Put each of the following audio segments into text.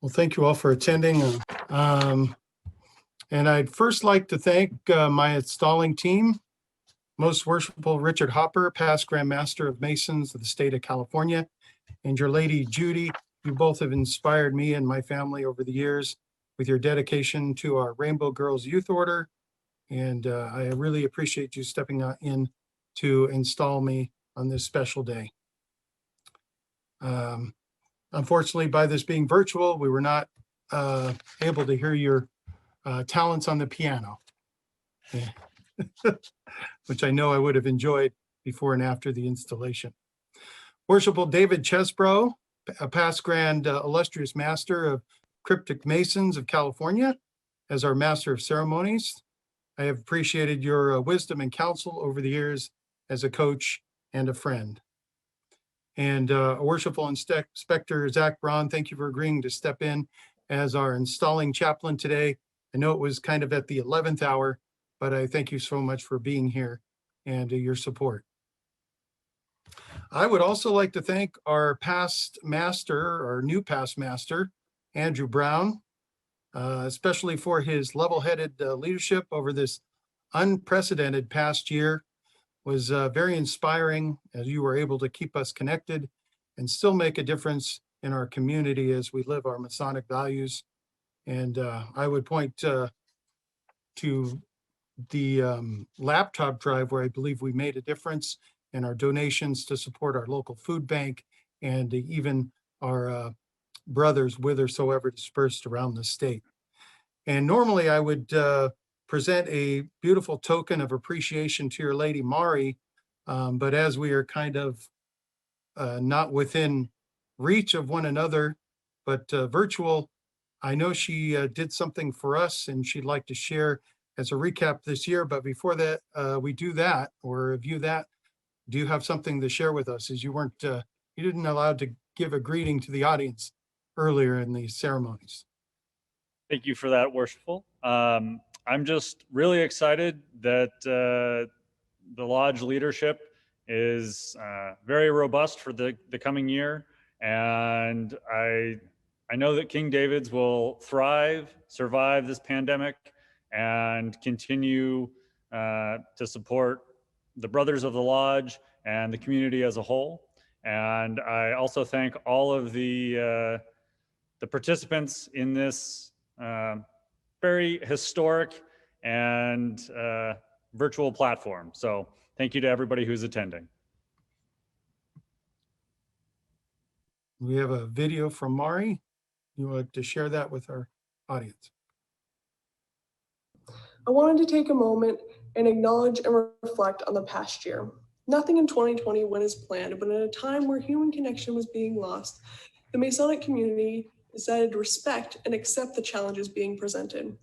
Well, thank you all for attending. And I'd first like to thank my installing team, Most Worshipful Richard Hopper, past Grand Master of Masons of the state of California, and your lady Judy. You both have inspired me and my family over the years with your dedication to our Rainbow Girls Youth Order. And I really appreciate you stepping in to install me on this special day. Unfortunately, by this being virtual, we were not able to hear your talents on the piano, which I know I would have enjoyed before and after the installation. Worshipful David Chesbro, a past Grand Illustrious Master of Cryptic Masons of California, as our Master of Ceremonies. I have appreciated your wisdom and counsel over the years as a coach and a friend. And Worshipful Inspector Zach Braun, thank you for agreeing to step in as our installing chaplain today. I know it was kind of at the 11th hour, but I thank you so much for being here and your support. I would also like to thank our past master, our new past master, Andrew Brown, especially for his level-headed leadership over this unprecedented past year. Was very inspiring as you were able to keep us connected and still make a difference in our community as we live our Masonic values. And I would point to the laptop drive where I believe we made a difference in our donations to support our local food bank and even our brothers whithersoever dispersed around the state. And normally I would present a beautiful token of appreciation to your lady Mari, but as we are kind of not within reach of one another, but virtual, I know she did something for us and she'd like to share as a recap this year. But before that, we do that or review that, do you have something to share with us, as you weren't, you didn't allowed to give a greeting to the audience earlier in the ceremonies? Thank you for that, Worshipful. I'm just really excited that the Lodge leadership is very robust for the coming year. And I know that King David's will thrive, survive this pandemic, and continue to support the brothers of the Lodge and the community as a whole. And I also thank all of the participants in this very historic and virtual platform. So thank you to everybody who's attending. We have a video from Mari. You would like to share that with our audience? I wanted to take a moment and acknowledge and reflect on the past year. Nothing in 2020 went as planned, but in a time where human connection was being lost, the Masonic community decided to respect and accept the challenges being presented.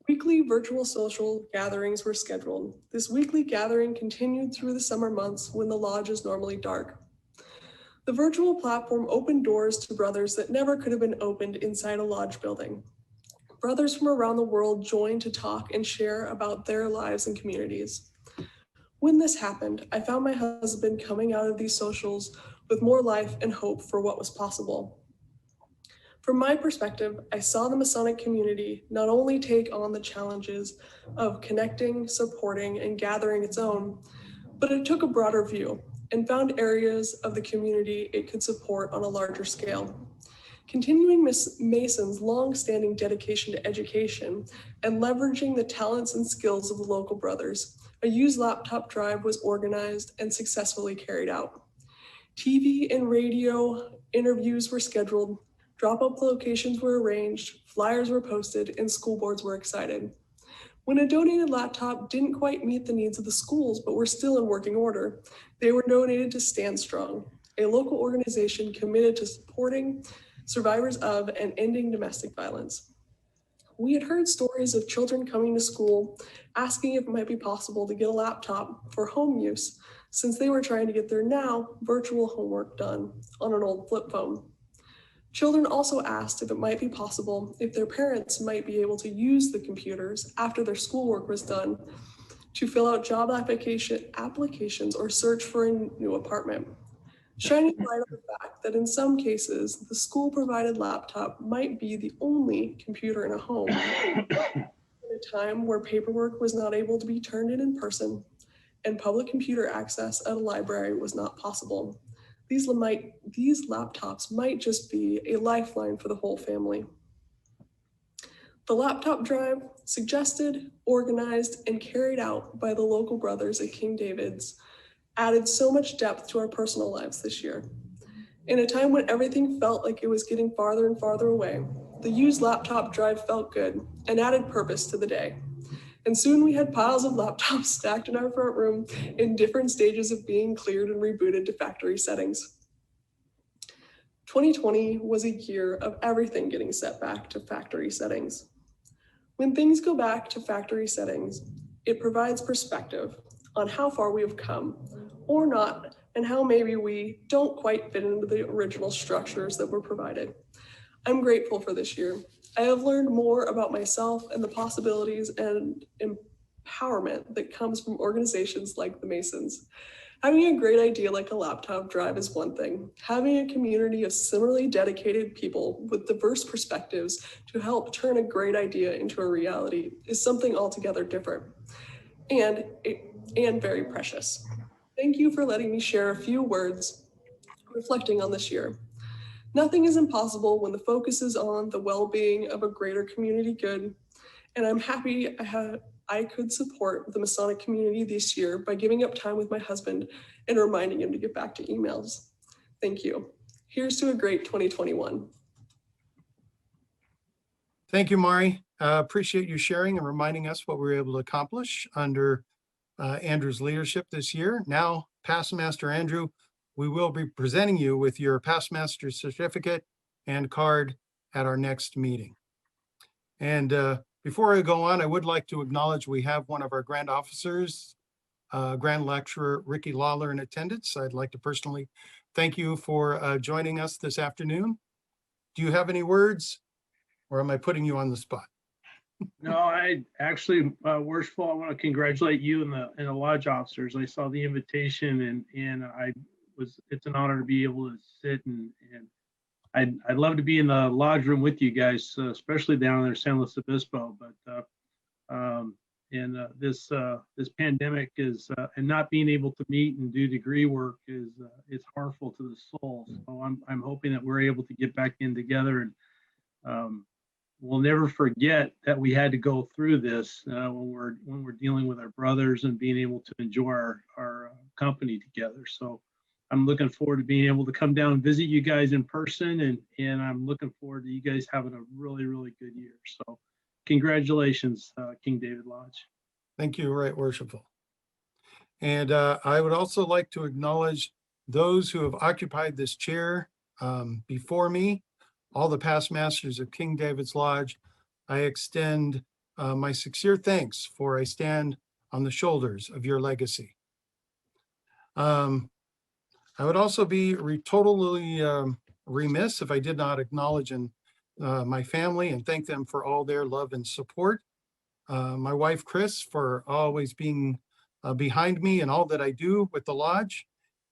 Weekly virtual social gatherings were scheduled. This weekly gathering continued through the summer months when the lodge is normally dark. The virtual platform opened doors to brothers that never could have been opened inside a lodge building. Brothers from around the world joined to talk and share about their lives and communities. When this happened, I found my husband coming out of these socials with more life and hope for what was possible. From my perspective, I saw the Masonic community not only take on the challenges of connecting, supporting, and gathering its own, but it took a broader view and found areas of the community it could support on a larger scale. Continuing Mason's long-standing dedication to education and leveraging the talents and skills of the local brothers, a used laptop drive was organized and successfully carried out. TV and radio interviews were scheduled, drop-off locations were arranged, flyers were posted, and school boards were excited. When a donated laptop didn't quite meet the needs of the schools but were still in working order, they were donated to Stand Strong, a local organization committed to supporting survivors of and ending domestic violence. We had heard stories of children coming to school asking if it might be possible to get a laptop for home use, since they were trying to get their now virtual homework done on an old flip phone. Children also asked if it might be possible if their parents might be able to use the computers after their schoolwork was done to fill out job applications or search for a new apartment. shining light on the fact that in some cases, the school-provided laptop might be the only computer in a home. In a time where paperwork was not able to be turned in person and public computer access at a library was not possible, these laptops might just be a lifeline for the whole family. The laptop drive, suggested, organized, and carried out by the local brothers at King David's, added so much depth to our personal lives this year. In a time when everything felt like it was getting farther and farther away, the used laptop drive felt good and added purpose to the day. And soon we had piles of laptops stacked in our front room in different stages of being cleared and rebooted to factory settings. 2020 was a year of everything getting set back to factory settings. When things go back to factory settings, it provides perspective on how far we have come or not, and how maybe we don't quite fit into the original structures that were provided. I'm grateful for this year. I have learned more about myself and the possibilities and empowerment that comes from organizations like the Masons. Having a great idea like a laptop drive is one thing. Having a community of similarly dedicated people with diverse perspectives to help turn a great idea into a reality is something altogether different and very precious. Thank you for letting me share a few words reflecting on this year. Nothing is impossible when the focus is on the well-being of a greater community good, and I'm happy I could support the Masonic community this year by giving up time with my husband and reminding him to get back to emails. Thank you. Here's to a great 2021. Thank you, Mari. Appreciate you sharing and reminding us what we were able to accomplish under Andrew's leadership this year. Now, Past Master Andrew, we will be presenting you with your Past Master certificate and card at our next meeting. And before I go on, I would like to acknowledge we have one of our Grand Officers, Grand Lecturer Ricky Lawler, in attendance. I'd like to personally thank you for joining us this afternoon. Do you have any words, or am I putting you on the spot? No, I actually, Worshipful, I want to congratulate you and the lodge officers. I saw the invitation and it's an honor to be able to sit and I'd love to be in the lodge room with you guys, especially down there in San Luis Obispo. But this pandemic is and not being able to meet and do degree work is it's harmful to the soul. So I'm hoping that we're able to get back in together, and we'll never forget that we had to go through this when we're dealing with our brothers and being able to enjoy our company together. So I'm looking forward to being able to come down and visit you guys in person, and I'm looking forward to you guys having a really, really good year. So congratulations, King David Lodge. Thank you, Right Worshipful. And I would also like to acknowledge those who have occupied this chair before me, all the past masters of King David's Lodge. I extend my sincere thanks, for I stand on the shoulders of your legacy. I would also be totally remiss if I did not acknowledge my family and thank them for all their love and support. My wife, Chris, for always being behind me in all that I do with the lodge,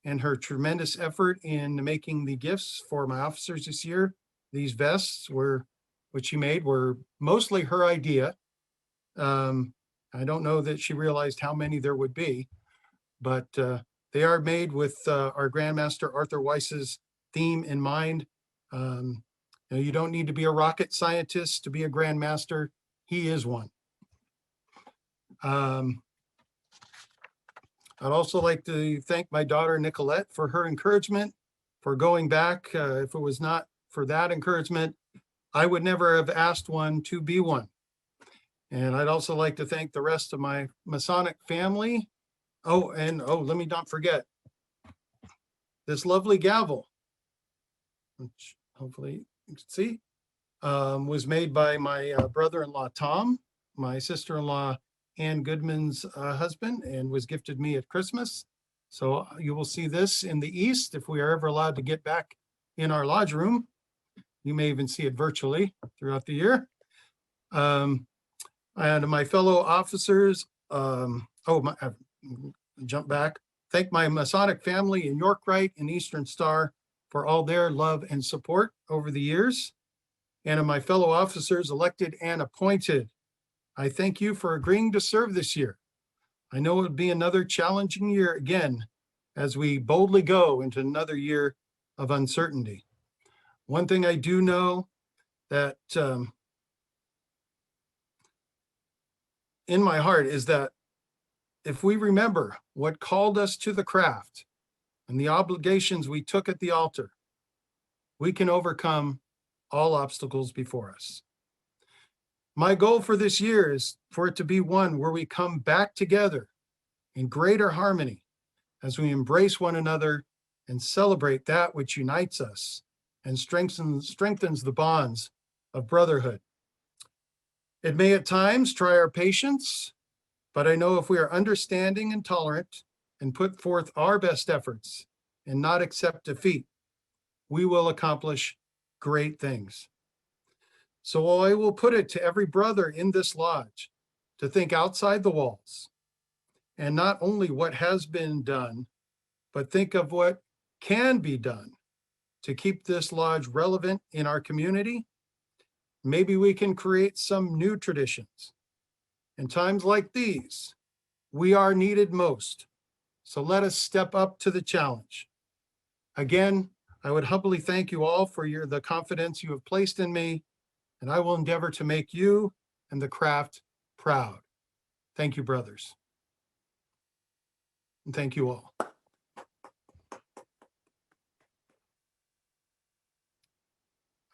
and her tremendous effort in making the gifts for my officers this year. These vests which she made were mostly her idea. I don't know that she realized how many there would be, but they are made with our Grandmaster Arthur Weiss's theme in mind. You don't need to be a rocket scientist to be a Grandmaster. He is one. I'd also like to thank my daughter, Nicolette, for her encouragement, for going back. If it was not for that encouragement, I would never have asked one to be one. And I'd also like to thank the rest of my Masonic family. Let me not forget this lovely gavel, which hopefully you can see, was made by my brother-in-law, Tom, my sister-in-law, Ann Goodman's husband, and was gifted me at Christmas. So you will see this in the East if we are ever allowed to get back in our lodge room. You may even see it virtually throughout the year. And my fellow officers, jump back. Thank my Masonic family in York-Rite and Eastern Star for all their love and support over the years. And of my fellow officers elected and appointed, I thank you for agreeing to serve this year. I know it would be another challenging year again as we boldly go into another year of uncertainty. One thing I do know that in my heart is that if we remember what called us to the craft and the obligations we took at the altar, we can overcome all obstacles before us. My goal for this year is for it to be one where we come back together in greater harmony as we embrace one another and celebrate that which unites us and strengthens the bonds of brotherhood. It may at times try our patience, but I know if we are understanding and tolerant and put forth our best efforts and not accept defeat, we will accomplish great things. So I will put it to every brother in this lodge to think outside the walls and not only what has been done, but think of what can be done to keep this lodge relevant in our community. Maybe we can create some new traditions. In times like these, we are needed most. So let us step up to the challenge. Again, I would humbly thank you all for the confidence you have placed in me, and I will endeavor to make you and the craft proud. Thank you, brothers. And thank you all.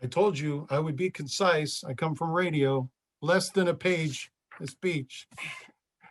I told you I would be concise. I come from radio, less than a page a speech.